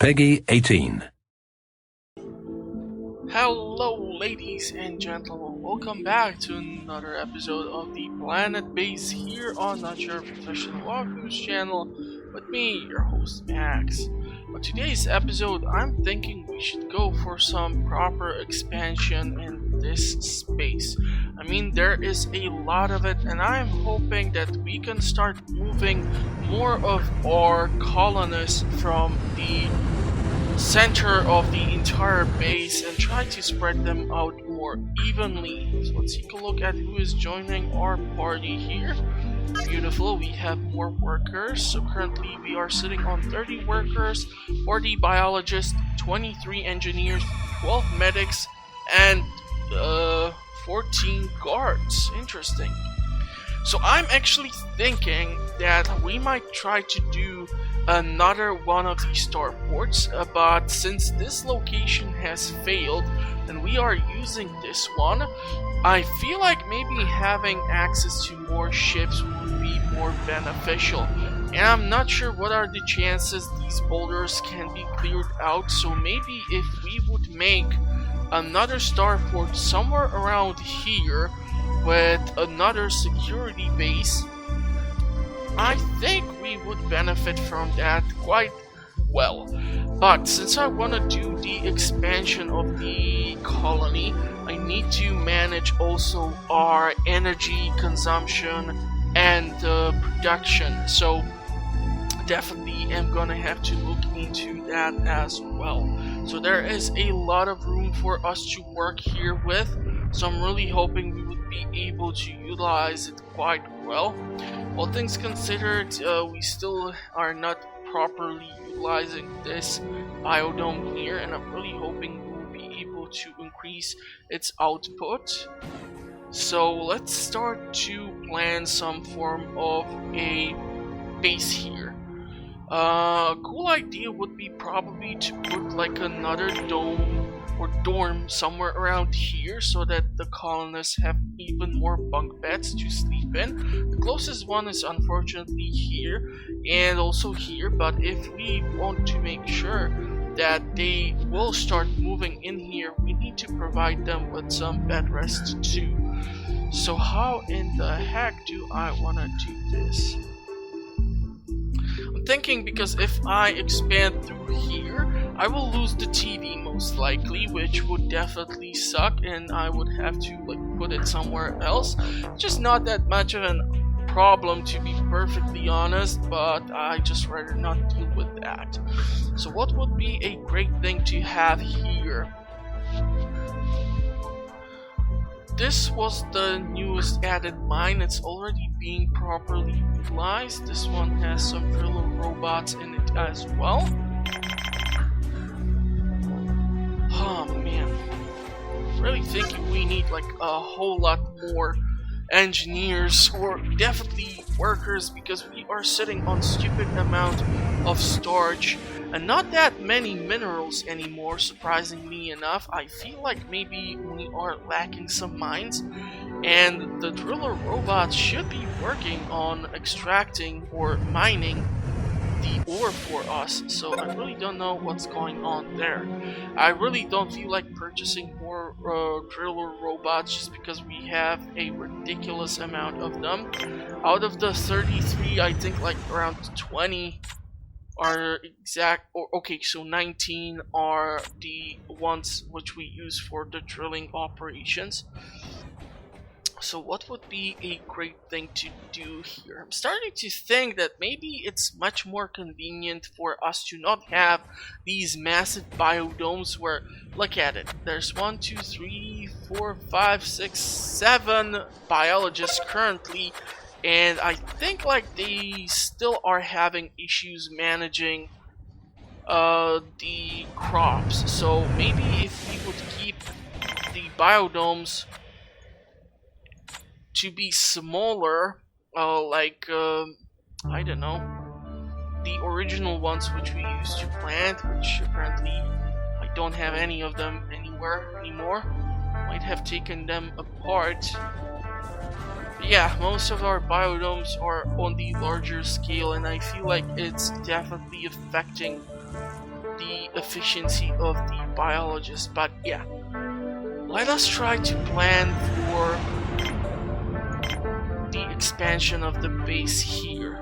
Peggy 18. Hello ladies and gentlemen, welcome back to another episode of the Planetbase here on Not Your Professional Walkthroughs channel with me, your host Max. On today's episode, I'm thinking we should go for some proper expansion in this space. I mean, there is a lot of it, and I'm hoping that we can start moving more of our colonists from the center of the entire base and try to spread them out more evenly. So let's take a look at who is joining our party here. Beautiful, we have more workers. So currently we are sitting on 30 workers, 40 biologists, 23 engineers, 12 medics, and 14 guards. Interesting. So I'm actually thinking that we might try to do another one of these starports, but since this location has failed and we are using this one, I feel like maybe having access to more ships would be more beneficial. And I'm not sure what are the chances these boulders can be cleared out, so maybe if we would make another starport somewhere around here with another security base, I think we would benefit from that quite well. But since I want to do the expansion of the colony, I need to manage also our energy consumption and production. So definitely am gonna have to look into that as well. So there is a lot of room for us to work here with. So I'm really hoping we would be able to utilize it quite well. All things considered, we still are not properly utilizing this biodome here, and I'm really hoping we will be able to increase its output. So let's start to plan some form of a base here. A cool idea would be probably to put like another dome or dorm somewhere around here so that the colonists have even more bunk beds to sleep in. The closest one is unfortunately here and also here, but if we want to make sure that they will start moving in here, we need to provide them with some bed rest too. So how in the heck do I want to do this? I'm thinking because if I expand through here, I will lose the TV most likely, which would definitely suck, and I would have to like put it somewhere else. Just not that much of a problem, to be perfectly honest, but I just rather not deal with that. So what would be a great thing to have here? This was the newest added mine. It's already being properly utilized. This one has some driller robots in it as well. Oh man, really thinking we need like a whole lot more engineers or definitely workers, because we are sitting on stupid amount of storage and not that many minerals anymore, surprisingly enough. I feel like maybe we are lacking some mines, and the driller robots should be working on extracting or mining the ore for us, so I really don't know what's going on there. I really don't feel like purchasing more driller robots just because we have a ridiculous amount of them. Out of the 33, I think like around 20 are exact, or okay, so 19 are the ones which we use for the drilling operations. So what would be a great thing to do here? I'm starting to think that maybe it's much more convenient for us to not have these massive biodomes where, look at it, there's 1, 2, 3, 4, 5, 6, 7 biologists currently, and I think like they still are having issues managing the crops. So maybe if we would keep the biodomes to be smaller, I don't know, the original ones which we used to plant, which apparently I don't have any of them anywhere anymore. Might have taken them apart. yeah, most of our biodomes are on the larger scale, and I feel like it's definitely affecting the efficiency of the biologist. But yeah, let us try to plan for the expansion of the base here.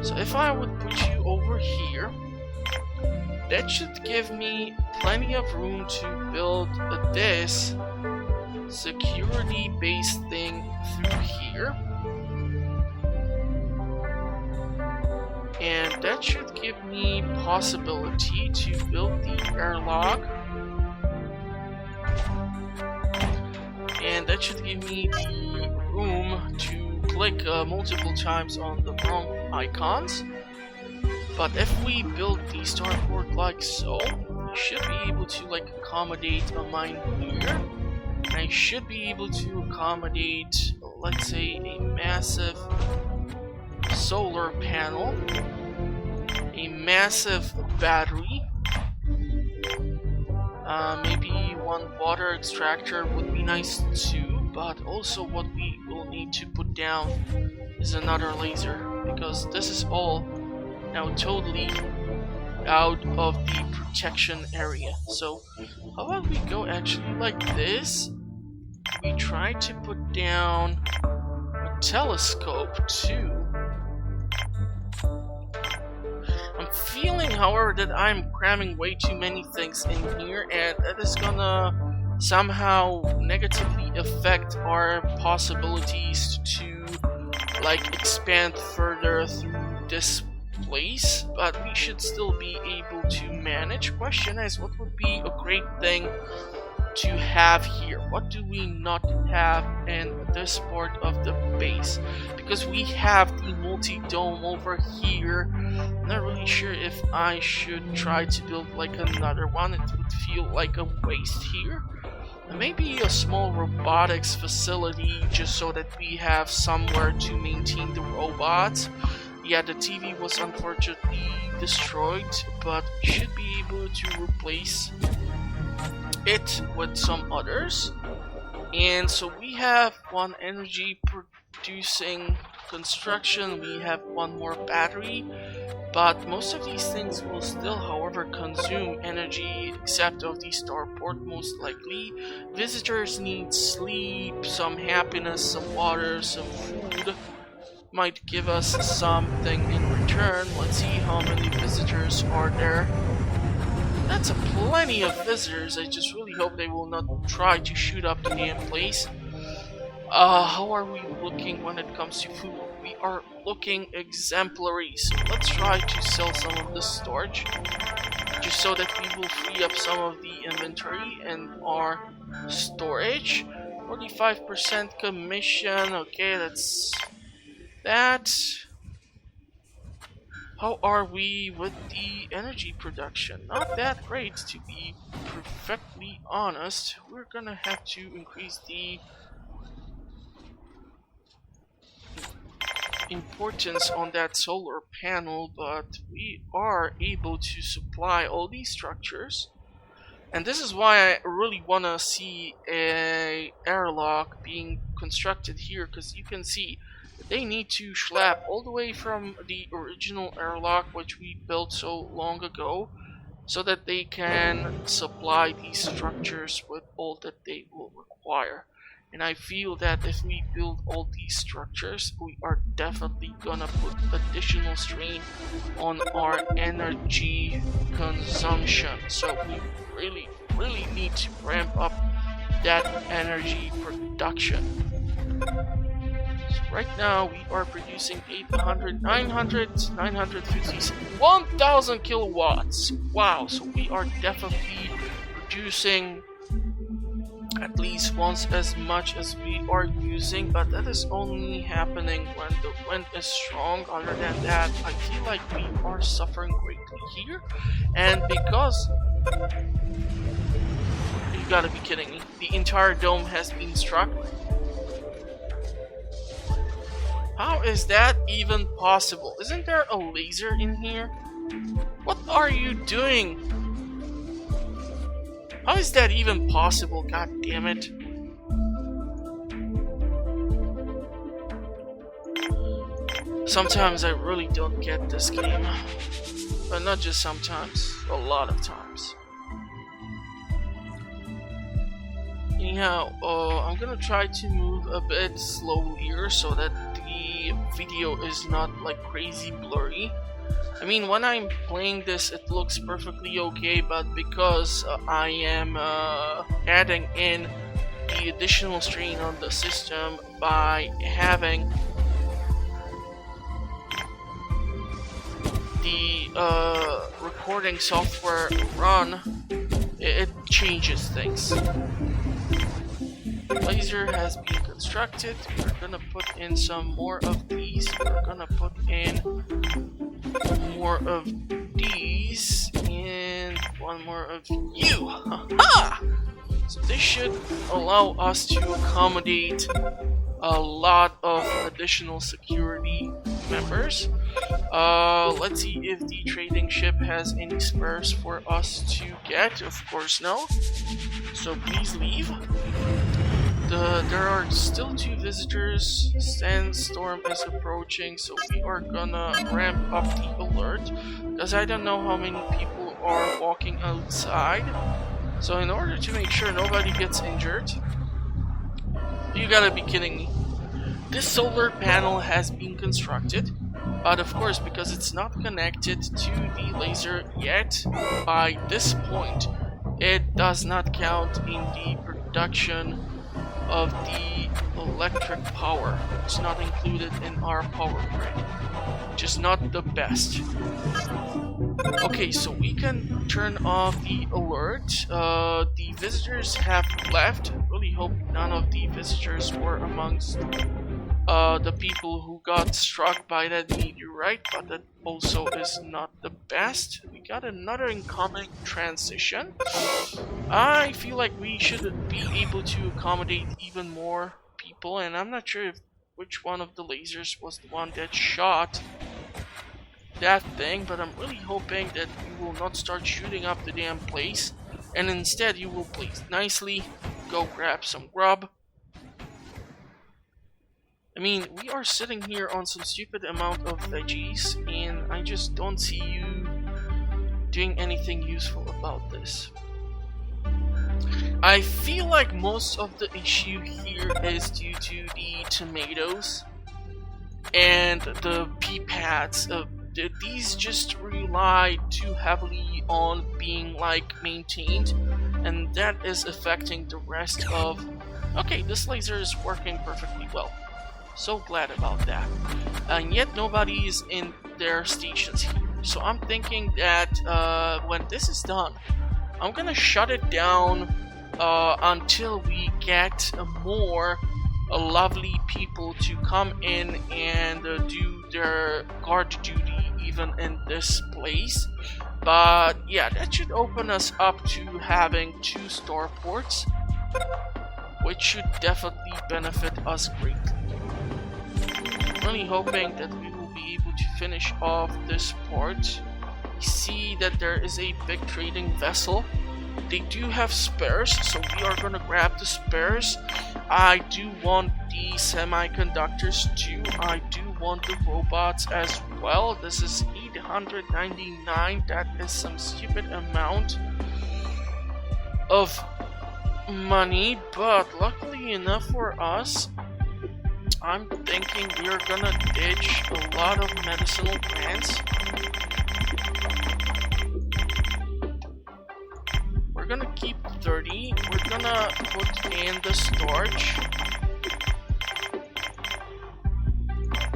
So if I would put you over here, that should give me plenty of room to build this security base thing through here. And that should give me possibility to build the airlock. And that should give me the room to click multiple times on the wrong icons. But if we build the starport like so, we should be able to like accommodate a mine here. And I should be able to accommodate, let's say, a massive solar panel, a massive battery, maybe one water extractor would be nice too, but also what we will need to put down is another laser, because this is all now totally out of the protection area. So how about we go actually like this? We try to put down a telescope too. I'm feeling, however, that I'm cramming way too many things in here, and that is gonna somehow negatively affect our possibilities to like expand further through this place, but we should still be able to manage. Question is, what would be a great thing to have here? What do we not have in this part of the base? Because we have the multi-dome over here. I'm not really sure if I should try to build like another one. It would feel like a waste here. And maybe a small robotics facility, just so that we have somewhere to maintain the robots. Yeah, the TV was unfortunately destroyed, but we should be able to replace it with some others. And so we have one energy producing construction, we have one more battery, but most of these things will still, however, consume energy, except of the starport most likely. Visitors need sleep, some happiness, some water, some food. Might give us something in return. Let's see how many visitors are there. That's a plenty of visitors. I just really hope they will not try to shoot up the damn place. How are we looking when it comes to food? We are looking exemplary, so let's try to sell some of the storage, just so that we will free up some of the inventory and our storage. 45% commission, okay, that's that. How are we with the energy production? Not that great, to be perfectly honest. We're gonna have to increase the importance on that solar panel, but we are able to supply all these structures. And this is why I really want to see a airlock being constructed here, because you can see they need to schlep all the way from the original airlock, which we built so long ago, so that they can supply these structures with all that they will require. And I feel that if we build all these structures, we are definitely gonna put additional strain on our energy consumption. So we really need to ramp up that energy production. So right now we are producing 800, 900, 950, 1000 kilowatts. Wow, so we are definitely producing at least once as much as we are using, but that is only happening when the wind is strong. Other than that, I feel like we are suffering greatly here. And because, you gotta be kidding me, the entire dome has been struck. How is that even possible? Isn't there a laser in here? What are you doing? How is that even possible? God damn it. Sometimes I really don't get this game. But not just sometimes, a lot of times. Anyhow, I'm gonna try to move a bit slowlier so that the video is not like crazy blurry. I mean, when I'm playing this, it looks perfectly okay, but because I am adding in the additional strain on the system by having the recording software run, it changes things. Laser has been constructed. We're gonna put in some more of these. We're gonna put in more of these and one more of you. Ha! So this should allow us to accommodate a lot of additional security members. Let's see if the trading ship has any spares for us to get. Of course no. So please leave. There are still 2 visitors. Sandstorm is approaching, so we are gonna ramp up the alert, because I don't know how many people are walking outside. So in order to make sure nobody gets injured, you gotta be kidding me. This solar panel has been constructed, but of course, because it's not connected to the laser yet, by this point, it does not count in the production of the electric power. It's not included in our power grid, which is not the best. Okay, so we can turn off the alert. The visitors have left. I really hope none of the visitors were amongst the people who got struck by that meteorite, but that also is not the best. We got another incoming transition. I feel like we should be able to accommodate even more people, and I'm not sure which one of the lasers was the one that shot that thing, but I'm really hoping that you will not start shooting up the damn place, and instead you will please nicely go grab some grub. I mean, we are sitting here on some stupid amount of veggies, and I just don't see you doing anything useful about this. I feel like most of the issue here is due to the tomatoes and the pea pads. These just rely too heavily on being like maintained, and that is affecting the rest of... Okay, this laser is working perfectly well. So glad about that. And yet nobody is in their stations here. So I'm thinking that when this is done, I'm gonna shut it down until we get more lovely people to come in and do their guard duty even in this place. But yeah, that should open us up to having 2 starports, which should definitely benefit us greatly. Really hoping that we will be able to finish off this part. We see that there is a big trading vessel. They do have spares, so we are gonna grab the spares. I do want the semiconductors too. I do want the robots as well. This is 899. That is some stupid amount of money, but luckily enough for us, I'm thinking we're gonna ditch a lot of medicinal plants. We're gonna keep 30. We're gonna put in the starch.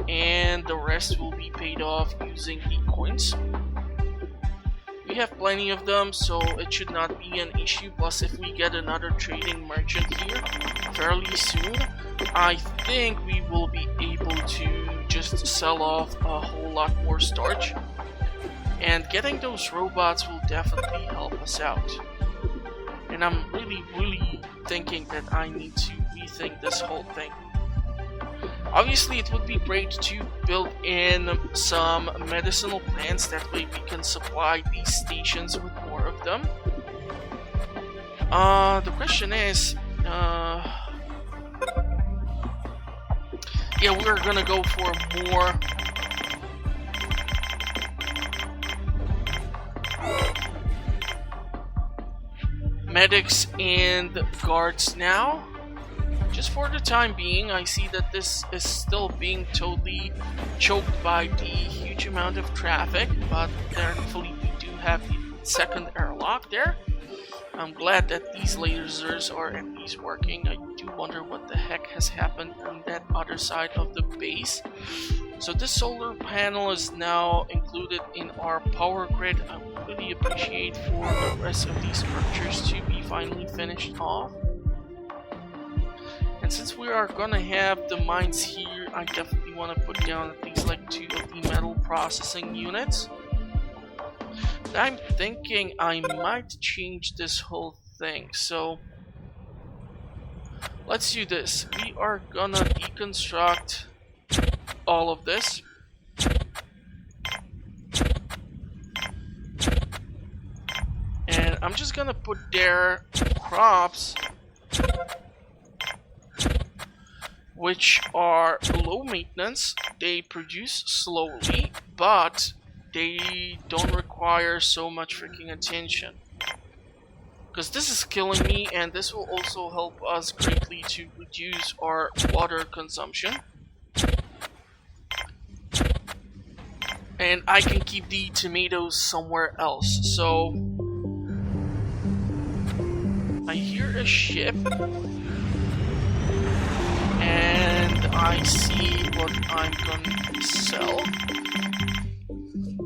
And the rest will be paid off using the coins. We have plenty of them, so it should not be an issue. Plus, if we get another trading merchant here fairly soon, I think we will be able to just sell off a whole lot more starch. And getting those robots will definitely help us out. And I'm really thinking that I need to rethink this whole thing. Obviously, it would be great to build in some medicinal plants, that way we can supply these stations with more of them. The question is, yeah, we're gonna go for more medics and guards now. Just for the time being, I see that this is still being totally choked by the huge amount of traffic, but thankfully we do have the second airlock there. I'm glad that these lasers are at least working. I do wonder what the heck has happened on that other side of the base. So this solar panel is now included in our power grid. I would really appreciate for the rest of these structures to be finally finished off. And since we are gonna have the mines here, I definitely want to put down at least like 2 of the metal processing units. I'm thinking I might change this whole thing, so let's do this. We are gonna deconstruct all of this. And I'm just gonna put there crops which are low maintenance. They produce slowly, but they don't require so much freaking attention. Because this is killing me, and this will also help us greatly to reduce our water consumption. And I can keep the tomatoes somewhere else. So I hear a ship, and I see what I'm gonna sell.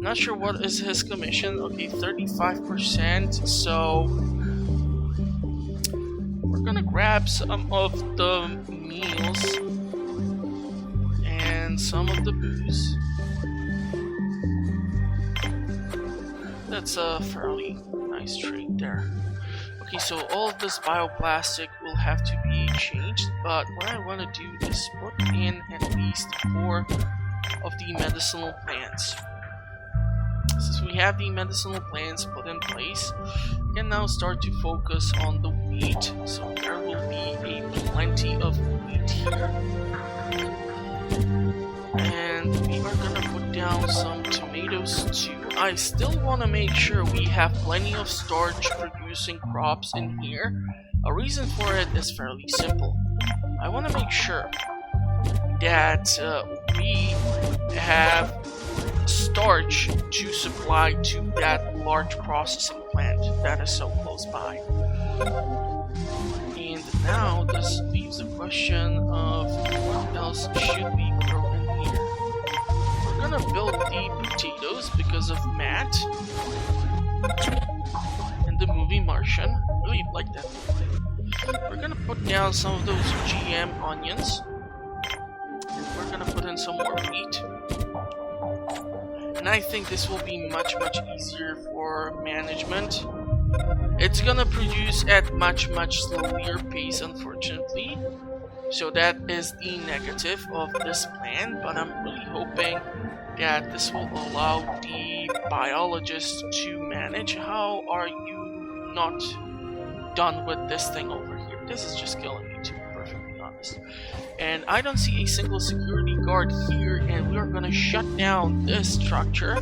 Not sure what is his commission. Okay, 35%. So we're gonna grab some of the meals and some of the booze. That's a fairly nice trade there. Okay, so all of this bioplastic will have to be changed, but what I want to do is put in at least 4 of the medicinal plants. Since we have the medicinal plants put in place, we can now start to focus on the wheat. So there will be a plenty of wheat here. And we are gonna put down some tomatoes too. I still want to make sure we have plenty of starch producing crops in here. A reason for it is fairly simple. I want to make sure that we have starch to supply to that large processing plant that is so close by. And now this leaves the question of what else should we grow in here. We're gonna build the potatoes because of Matt and the movie Martian. I really like that movie. We're gonna put down some of those GM onions, and we're gonna put in some more wheat. And I think this will be much easier for management. It's gonna produce at much slower pace, unfortunately. So that is the negative of this plan, but I'm really hoping that this will allow the biologists to manage. How are you not done with this thing over here? This is just killing me, to be perfectly honest. And I don't see a single security guard here, and we are gonna shut down this structure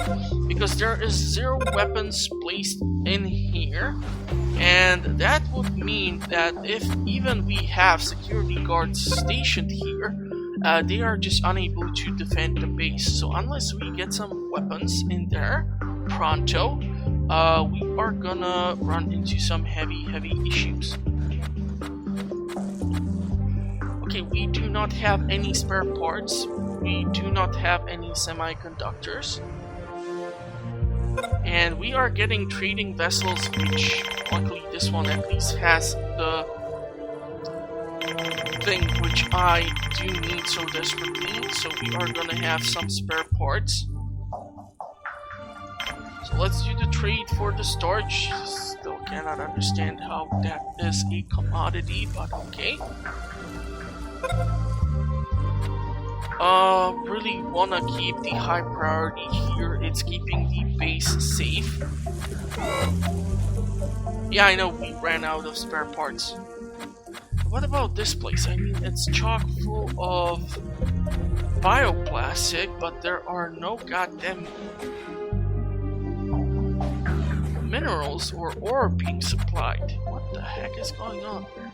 because there is 0 weapons placed in here. And that would mean that if even we have security guards stationed here, they are just unable to defend the base. So unless we get some weapons in there pronto, we are gonna run into some heavy issues. Okay, we do not have any spare parts. We do not have any semiconductors. And we are getting trading vessels, which luckily this one at least has the thing which I do need so desperately. So we are gonna have some spare parts. So let's do the trade for the starch. Still cannot understand how that is a commodity, but okay. Really wanna keep the high priority here. It's keeping the base safe. Yeah, I know we ran out of spare parts. What about this place? I mean, it's chock full of bioplastic, but there are no goddamn minerals or ore being supplied. What the heck is going on here?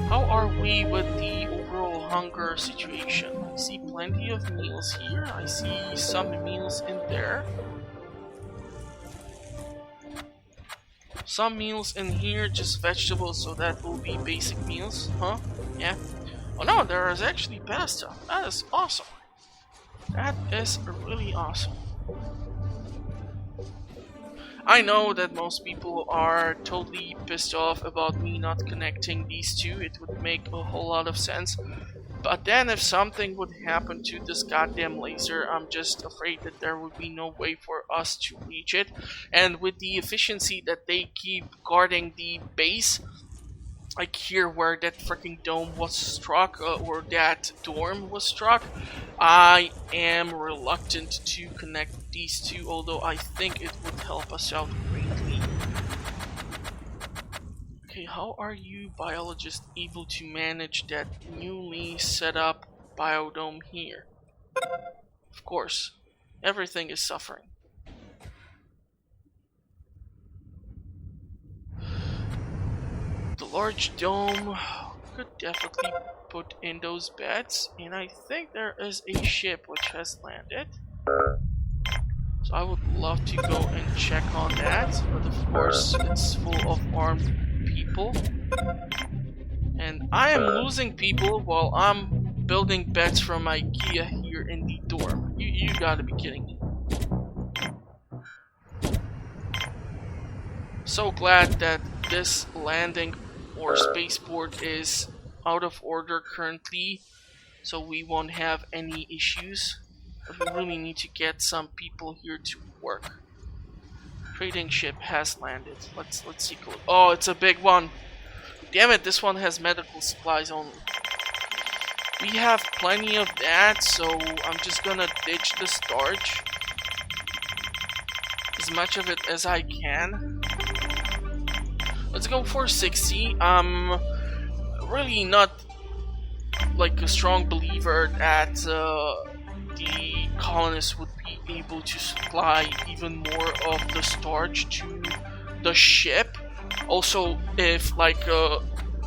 How are we with the overall hunger situation? I see plenty of meals here. I see some meals in there. Some meals in here, just vegetables, so that will be basic meals, huh? Yeah. Oh no, there is actually pasta. That is awesome. That is really awesome. I know that most people are totally pissed off about me not connecting these two. It would make a whole lot of sense. But then if something would happen to this goddamn laser, I'm just afraid that there would be no way for us to reach it. And with the efficiency that they keep guarding the base, like here where that freaking dome was struck, or that dorm was struck, I am reluctant to connect these two, although I think it would help us out greatly. Okay, how are you biologists able to manage that newly set up biodome here? Of course, everything is suffering. The large dome could definitely put in those beds, and I think there is a ship which has landed. So I would love to go and check on that, but of course it's full of armed people. And I am losing people while I'm building beds from IKEA here in the dorm. You gotta be kidding me. So glad that this landing or spaceport is out of order currently, so we won't have any issues. But we really need to get some people here to work. Trading ship has landed. Let's see. Oh, it's a big one. Damn it, this one has medical supplies only. We have plenty of that, so I'm just gonna ditch the starch. As much of it as I can. Let's go for 60. I'm really not like a strong believer that the colonists would be able to supply even more of the starch to the ship. Also, if like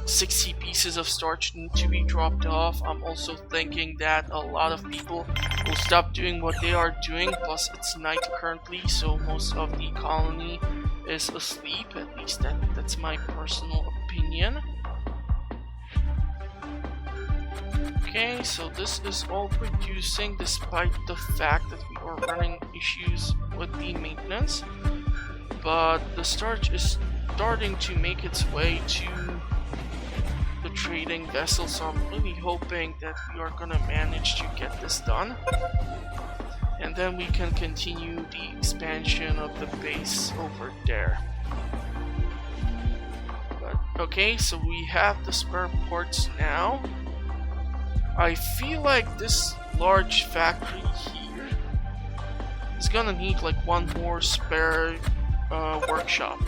60 pieces of starch need to be dropped off, I'm also thinking that a lot of people will stop doing what they are doing. Plus it's night currently, so most of the colony is asleep. At least that's my personal opinion. Okay, so this is all producing despite the fact that we are running issues with the maintenance. But the starch is starting to make its way to the trading vessel, so I'm really hoping that we are gonna manage to get this done. And then we can continue the expansion of the base over there. But, okay, so we have the spare parts now. I feel like this large factory here is gonna need like one more spare workshop.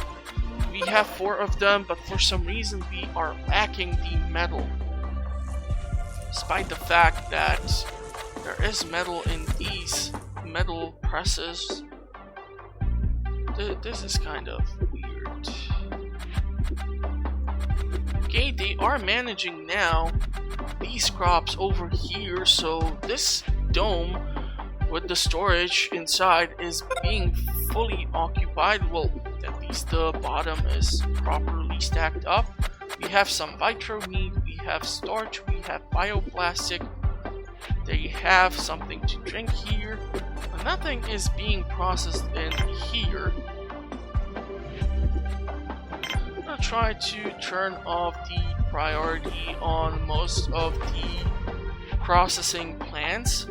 We have 4 of them, but for some reason we are lacking the metal. Despite the fact that there is metal in these metal presses. This is kind of weird. Okay, they are managing now these crops over here, so this dome with the storage inside is being fully occupied. Well, at least the bottom is properly stacked up. We have some vitro meat, we have starch, we have bioplastic. They have something to drink here, but nothing is being processed in here. I'm gonna try to turn off the priority on most of the processing plants,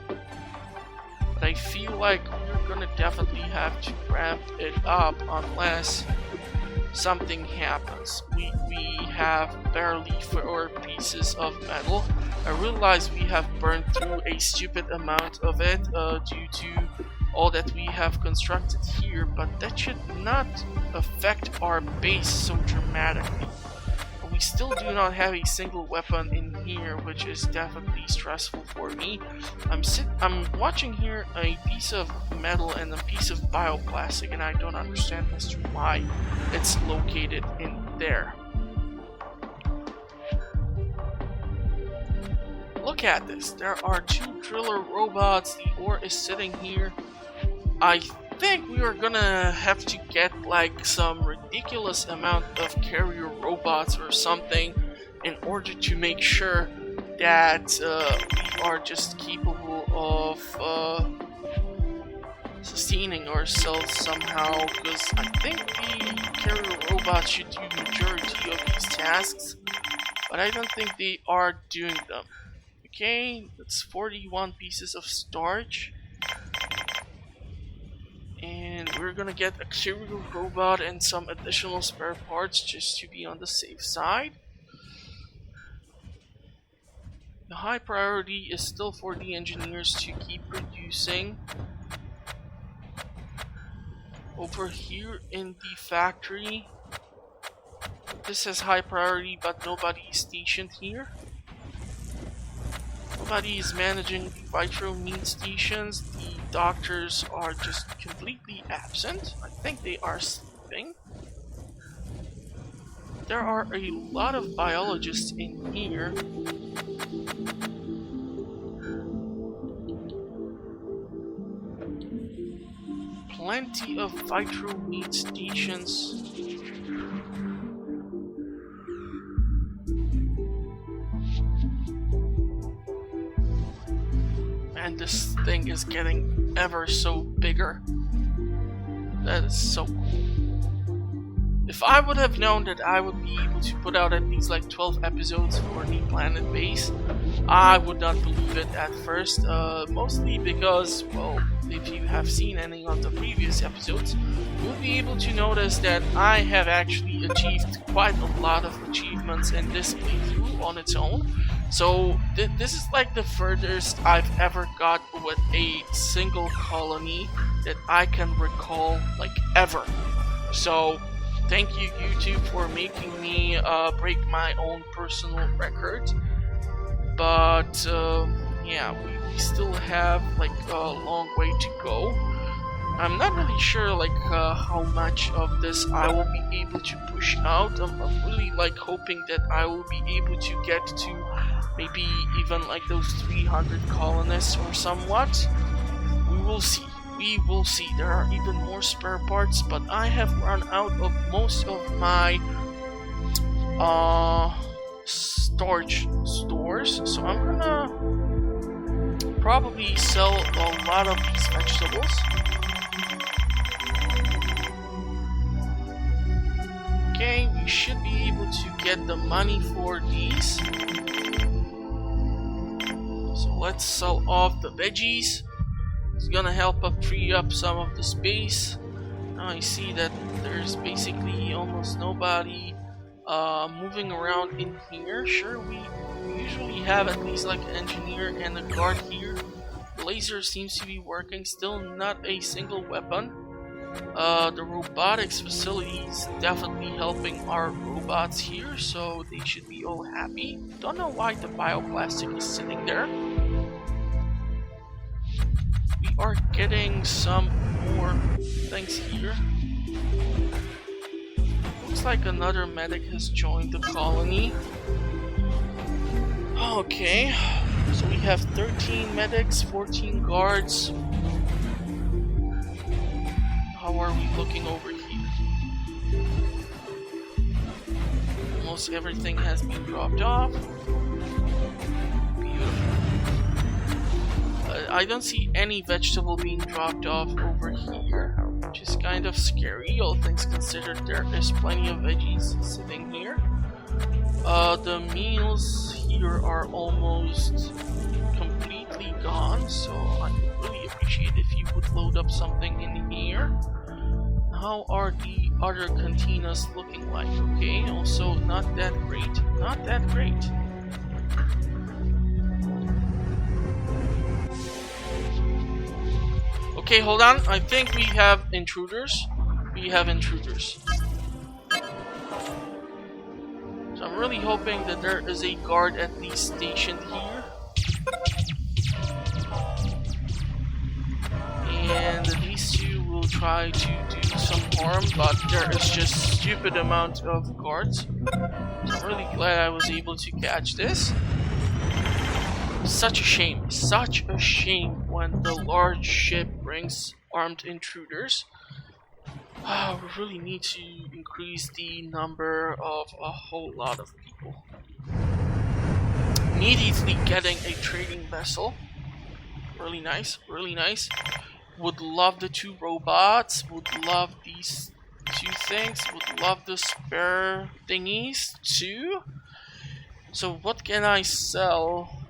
but I feel like we're gonna definitely have to ramp it up unless something happens. We have barely 4 pieces of metal. I realize we have burned through a stupid amount of it due to all that we have constructed here, but that should not affect our base so dramatically. we still do not have a single weapon in here, which is definitely stressful for me. I'm watching here a piece of metal and a piece of bioplastic, and I don't understand as to why it's located in there. Look at this. There are 2 driller robots. The ore is sitting here. I think we are gonna have to get like some ridiculous amount of carrier robots or something in order to make sure that we are just capable of sustaining ourselves somehow, because I think the carrier robots should do the majority of these tasks, but I don't think they are doing them. Okay, that's 41 pieces of starch. And we're gonna get a carrier robot and some additional spare parts just to be on the safe side. The high priority is still for the engineers to keep producing. Over here in the factory, this has high priority, but nobody is stationed here. Nobody is managing the vitro meat stations. The doctors are just completely absent. I think they are sleeping. There are a lot of biologists in here. Plenty of vitro meat stations. And this thing is getting ever so bigger. That is so cool. If I would have known that I would be able to put out at least like 12 episodes for the Planetbase, I would not believe it at first. Mostly because, well, if you have seen any of the previous episodes, you'll be able to notice that I have actually achieved quite a lot of achievements in this playthrough on its own. So this is like the furthest I've ever got with a single colony that I can recall, like, ever. So thank you, YouTube, for making me break my own personal record. But yeah, we still have like a long way to go. I'm not really sure like how much of this I will be able to push out. I'm really like hoping that I will be able to get to maybe even like those 300 colonists or somewhat. We will see. We will see. There are even more spare parts, but I have run out of most of my storage stores, so I'm gonna probably sell a lot of these vegetables. Okay, we should be able to get the money for these. So let's sell off the veggies. It's gonna help free up some of the space. Now I see that there's basically almost nobody moving around in here. Sure, we usually have at least like an engineer and a guard here. The laser seems to be working, still not a single weapon. The robotics facility is definitely helping our robots here, so they should be all happy. Don't know why the bioplastic is sitting there. We are getting some more things here. Looks like another medic has joined the colony. Okay, so we have 13 medics, 14 guards. How are we looking over here? Almost everything has been dropped off. Beautiful. I don't see any vegetable being dropped off over here, which is kind of scary, all things considered. There is plenty of veggies sitting here. The meals here are almost completely gone, so I would really appreciate if you would load up something in here. How are the other cantinas looking like? Okay, also not that great. Not that great. Okay, hold on. I think we have intruders. We have intruders. For some I'm really hoping that there is a guard at least stationed here. And these two will try to do some harm, but there is just stupid amount of guards. So I'm really glad I was able to catch this. Such a shame when the large ship brings armed intruders. We really need to increase the number of a whole lot of people. Immediately getting a trading vessel. Really nice, really nice. Would love the 2 robots, would love these 2 things, would love the spare thingies too. So what can I sell?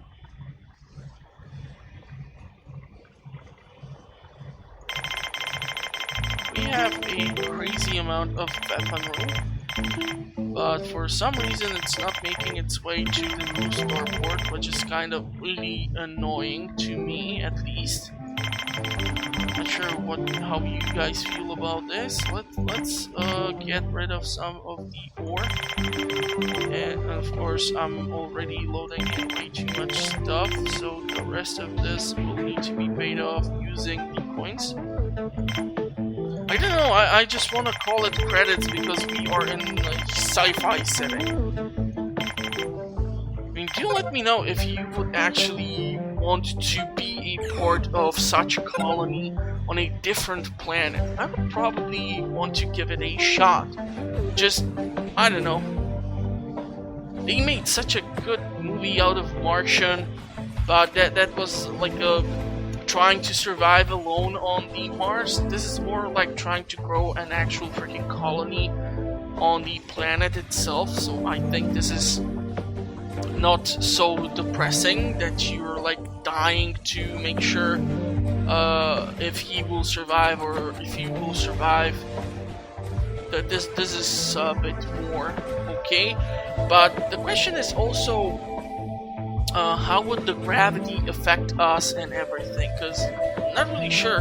We have a crazy amount of weaponry, but for some reason it's not making its way to the new starport, which is kind of really annoying to me, at least. Not sure how you guys feel about this. Let's get rid of some of the ore, and of course I'm already loading in way too much stuff, so the rest of this will need to be paid off using the coins. I don't know, I just want to call it credits because we are in a sci-fi setting. I mean, do let me know if you would actually want to be a part of such a colony on a different planet. I would probably want to give it a shot. Just, I don't know. They made such a good movie out of Martian, but that was like a trying to survive alone on the Mars. This is more like trying to grow an actual freaking colony on the planet itself, so I think this is not so depressing that you're like dying to make sure if he will survive or if you will survive. That this is a bit more okay, but the question is also how would the gravity affect us and everything, because I'm not really sure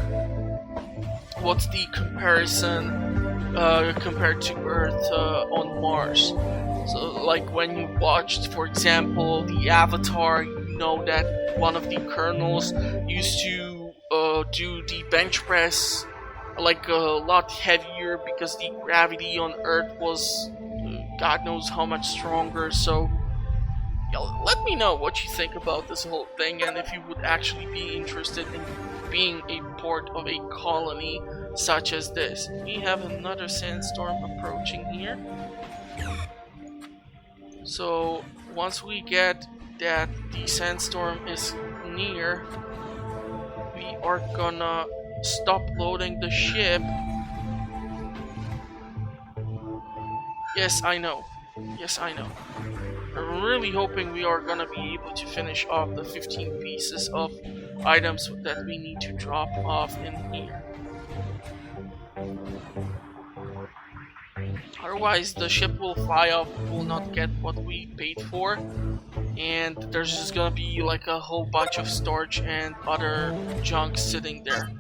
what's the comparison compared to Earth on Mars. So like when you watched, for example, the Avatar, you know that one of the colonels used to do the bench press like a lot heavier because the gravity on Earth was God knows how much stronger. So yeah, let me know what you think about this whole thing and if you would actually be interested in being a part of a colony such as this. We have another sandstorm approaching here. So once we get that the sandstorm is near, we are gonna stop loading the ship. Yes, I know. Yes, I know. I'm really hoping we are gonna be able to finish off the 15 pieces of items that we need to drop off in here. Otherwise, the ship will fly off, will not get what we paid for, and there's just gonna be like a whole bunch of storage and other junk sitting there.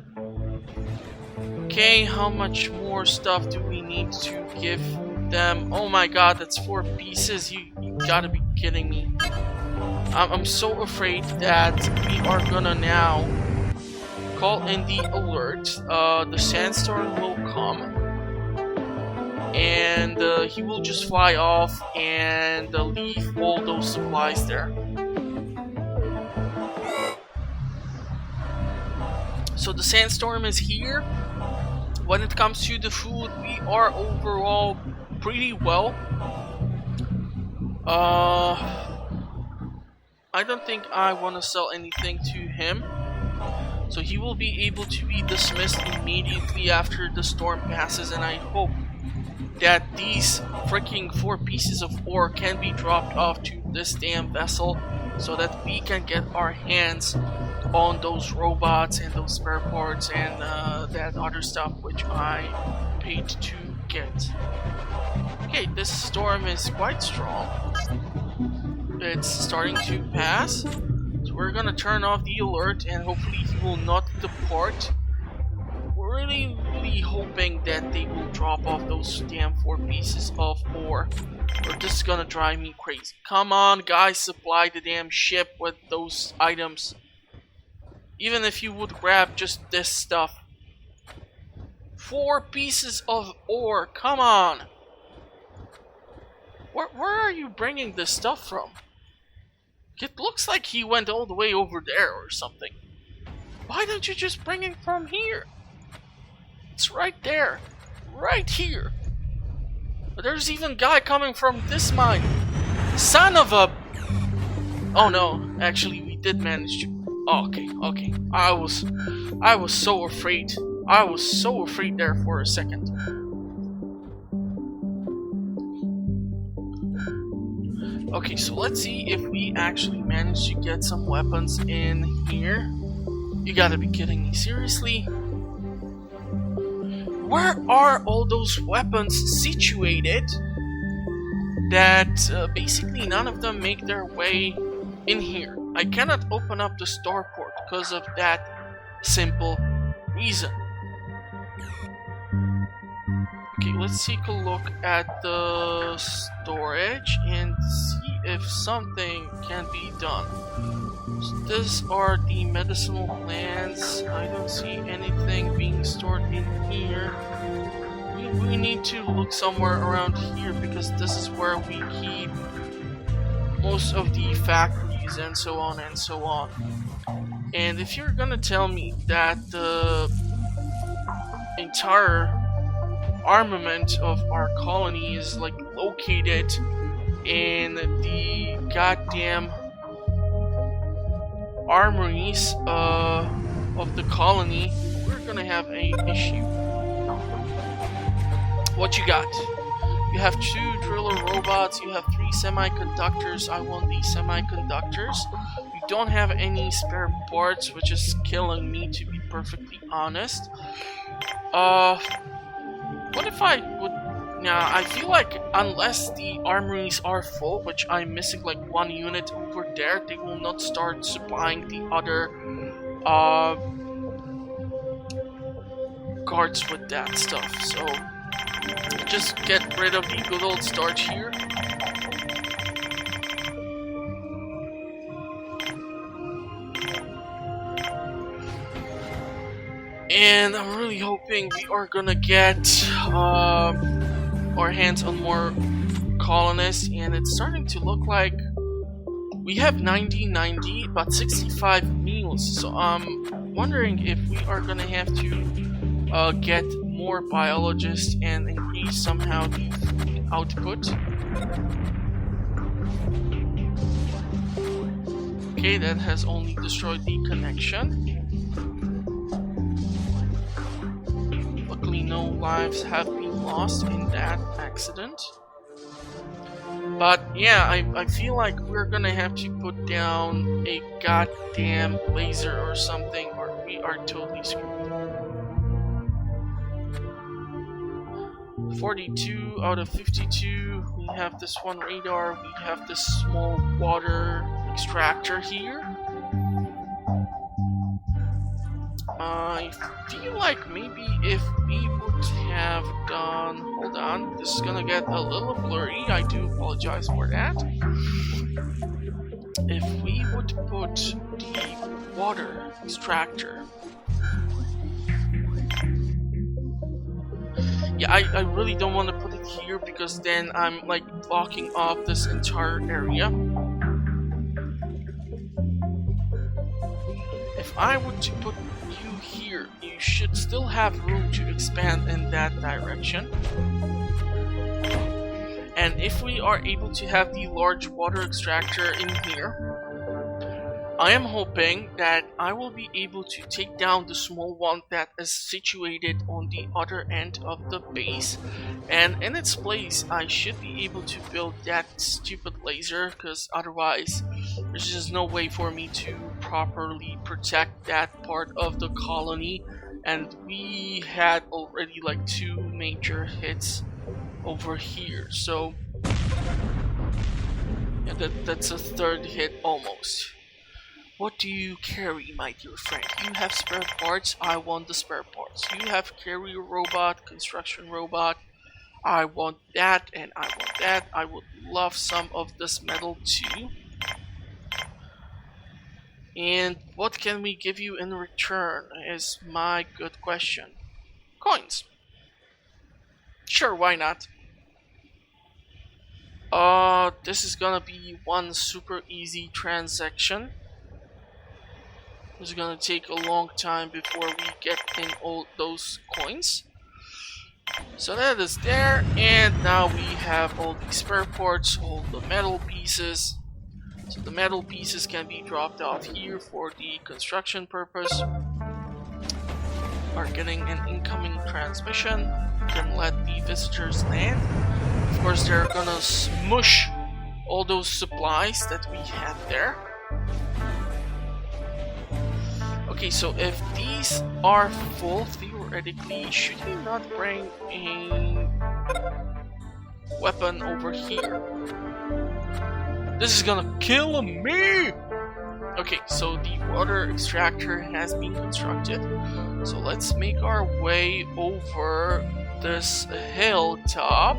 Okay, how much more stuff do we need to give them? Oh my god, that's 4 pieces. You gotta be kidding me. I'm so afraid that we are gonna now call in the alert. The sandstorm will come, and he will just fly off and leave all those supplies there. So the sandstorm is here. When it comes to the food, we are overall pretty well. I don't think I want to sell anything to him, so he will be able to be dismissed immediately after the storm passes, and I hope that these freaking 4 pieces of ore can be dropped off to this damn vessel so that we can get our hands on those robots and those spare parts and that other stuff which I paid to get. Okay, this storm is quite strong. It's starting to pass, so we're gonna turn off the alert and hopefully he will not depart. Really really hoping that they will drop off those damn 4 pieces of ore, or this is gonna drive me crazy. Come on, guys, supply the damn ship with those items. Even if you would grab just this stuff. 4 pieces of ore, come on! Where are you bringing this stuff from? It looks like he went all the way over there or something. Why don't you just bring it from here? It's right there. Right here. But there's even a guy coming from this mine. Son of a... Oh no, actually we did manage to... Oh, okay. I was so afraid. I was so afraid there for a second. Okay, so let's see if we actually manage to get some weapons in here. You gotta be kidding me, seriously? Where are all those weapons situated that basically none of them make their way in here? I cannot open up the starport because of that simple reason. Okay, let's take a look at the storage and see if something can be done. So these are the medicinal plants. I don't see anything being stored in here. We need to look somewhere around here because this is where we keep most of the factories and so on and so on. And if you're gonna tell me that the entire armament of our colony is like located in the goddamn armories of the colony, we're gonna have an issue. What you got? You have 2 driller robots, you have 3 semiconductors. I want these semiconductors. You don't have any spare parts, which is killing me, to be perfectly honest. What if I would... Now, I feel like unless the armories are full, which I'm missing like 1 unit over there, they will not start supplying the other guards with that stuff. So, just get rid of the good old starch here. And I'm really hoping we are gonna get our hands on more colonists, and it's starting to look like we have 90, but 65 meals. So I'm wondering if we are gonna have to get more biologists and increase somehow the food output. Okay, that has only destroyed the connection. No lives have been lost in that accident. But yeah, I feel like we're gonna have to put down a goddamn laser or something, or we are totally screwed. 42 out of 52. We have this one radar, we have this small water extractor here. I feel like maybe if we would have done... Hold on, this is gonna get a little blurry, I do apologize for that. If we would put the water extractor... Yeah, I really don't want to put it here because then I'm like blocking off this entire area. If I were to put you here, you should still have room to expand in that direction. And if we are able to have the large water extractor in here, I am hoping that I will be able to take down the small one that is situated on the other end of the base, and in its place I should be able to build that stupid laser, because otherwise there's just no way for me to properly protect that part of the colony. And we had already like 2 major hits over here, so yeah, that's a 3rd hit almost. What do you carry, my dear friend? You have spare parts, I want the spare parts. You have carrier robot, construction robot, I want that and I want that. I would love some of this metal too. And what can we give you in return is my good question. Coins. Sure, why not? This is gonna be one super easy transaction. It's gonna take a long time before we get in all those coins. So that is there, and now we have all these spare parts, all the metal pieces. So the metal pieces can be dropped off here for the construction purpose. Are getting an incoming transmission. You can let the visitors land. Of course, they're gonna smush all those supplies that we had there. Okay, so if these are full, theoretically, should we not bring a weapon over here? This is gonna kill me! Okay, so the water extractor has been constructed. So let's make our way over this hilltop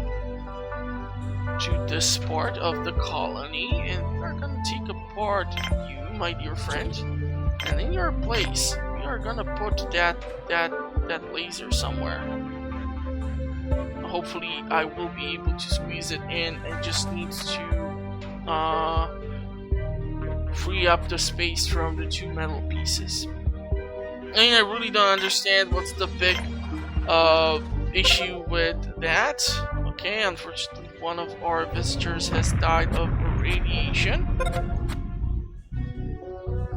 to this part of the colony, and we're gonna take apart you, my dear friend. And in your place, we are gonna put that laser somewhere. Hopefully, I will be able to squeeze it in. It just needs to free up the space from the two metal pieces. And I really don't understand what's the big issue with that. Okay, unfortunately, one of our visitors has died of radiation.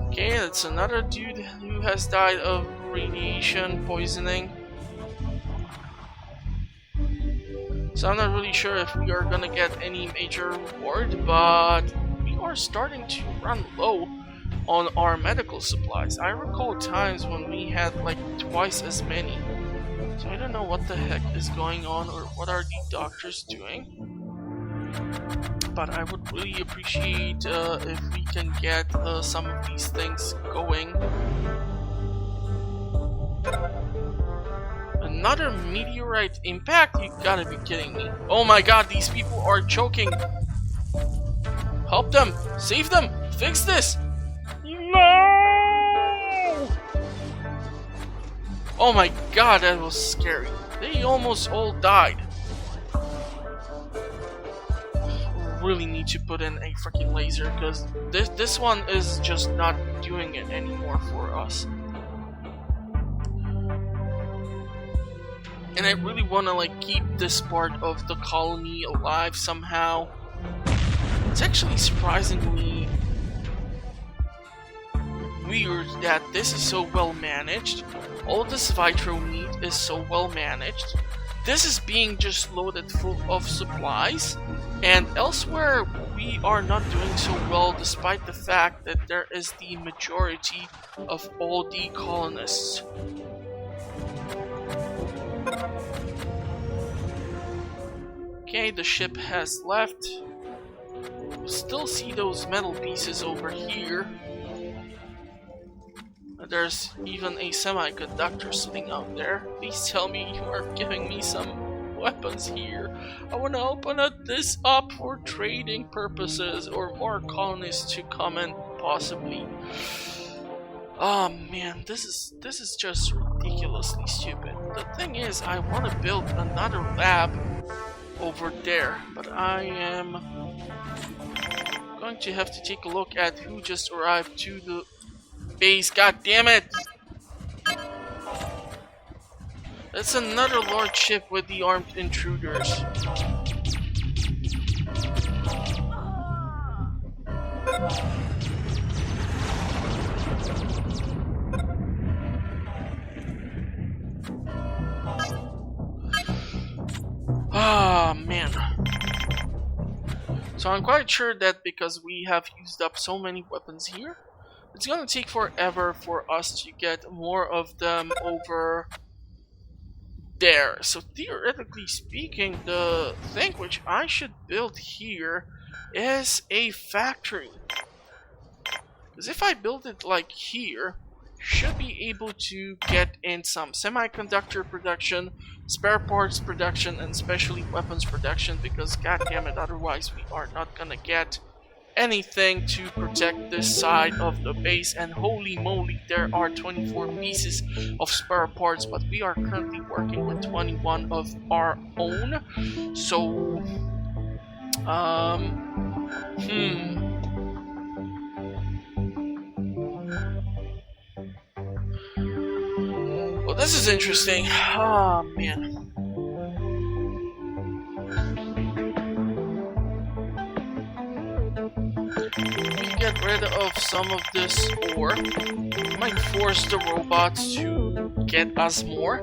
Okay, that's another dude who has died of radiation poisoning. So I'm not really sure if we are gonna get any major reward, but we are starting to run low on our medical supplies. I recall times when we had like twice as many. So I don't know what the heck is going on or what are the doctors doing. But I would really appreciate if we can get some of these things going. Another meteorite impact? You gotta be kidding me. Oh my god, these people are choking. Help them! Save them! Fix this! No! Oh my god, that was scary. They almost all died. Really need to put in a freaking laser because this one is just not doing it anymore for us. And I really want to like keep this part of the colony alive somehow. It's actually surprisingly weird that this is so well managed. All this vitro meat is so well managed. This is being just loaded full of supplies, and elsewhere we are not doing so well despite the fact that there is the majority of all the colonists. Okay, the ship has left. Still see those metal pieces over here. There's even a semiconductor sitting out there. Please tell me you are giving me some weapons here. I want to open this up for trading purposes or more colonists to come in, possibly. Oh man, this is just ridiculously stupid. The thing is, I want to build another lab over there, but I am going to have to take a look at who just arrived to the base. God damn it! That's another large ship with the armed intruders. Ah, man. So I'm quite sure that because we have used up so many weapons here, it's gonna take forever for us to get more of them over there. So theoretically speaking, the thing which I should build here is a factory. Because if I build it like here, should be able to get in some semiconductor production, spare parts production, and especially weapons production, because god damn it, otherwise we are not gonna get anything to protect this side of the base. And holy moly, there are 24 pieces of spare parts, but we are currently working with 21 of our own. So well, this is interesting. Oh man. Get rid of some of this ore. Might force the robots to get us more.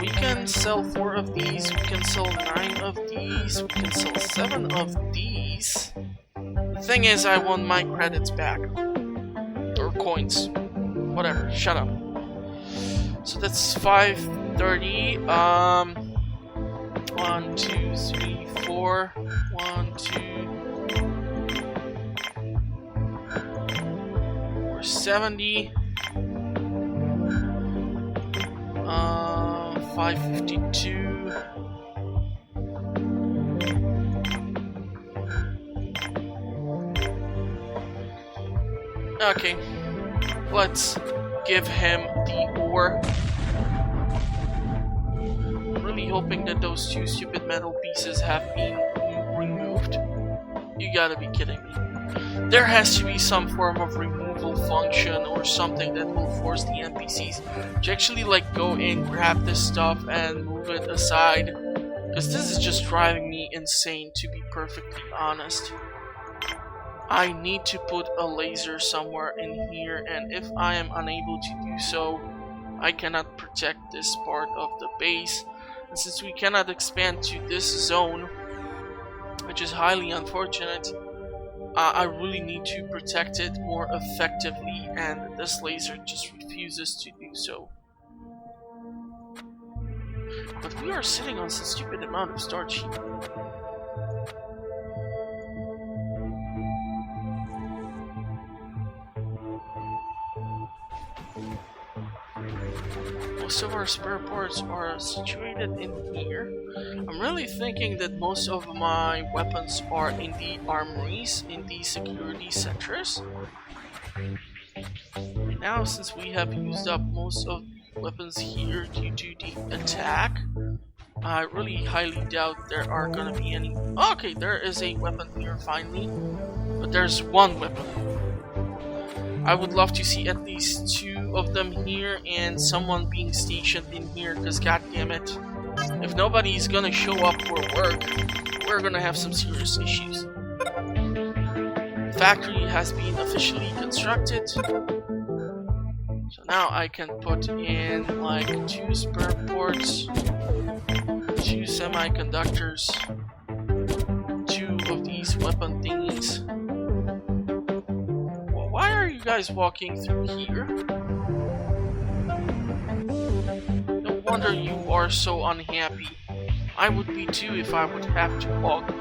We can sell 4 of these, we can sell 9 of these, we can sell 7 of these. The thing is, I want my credits back. Or coins. Whatever, shut up. So that's 530. 1, 2, 3, 4. 1, 2, 70, 552, okay, let's give him the ore. I'm really hoping that those 2 stupid metal pieces have been removed. You gotta be kidding me. There has to be some form of removal function or something that will force the NPCs to actually like go in, grab this stuff and move it aside, because this is just driving me insane, to be perfectly honest. I need to put a laser somewhere in here, and if I am unable to do so, I cannot protect this part of the base. And since we cannot expand to this zone, which is highly unfortunate, I really need to protect it more effectively, and this laser just refuses to do so. But we are sitting on some stupid amount of starch here. Most of our spare parts are situated in here. I'm really thinking that most of my weapons are in the armories, in the security centers. And now, since we have used up most of the weapons here due to the attack, I really highly doubt there are gonna be any. Okay, there is a weapon here finally, but there's 1 weapon. I would love to see at least 2 of them here and someone being stationed in here, because god damn it, if nobody's gonna show up for work, we're gonna have some serious issues. The factory has been officially constructed, so now I can put in like 2 spare parts, 2 semiconductors, 2 of these weapon thingies. Why are you guys walking through here? No wonder you are so unhappy. I would be too if I would have to walk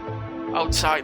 outside like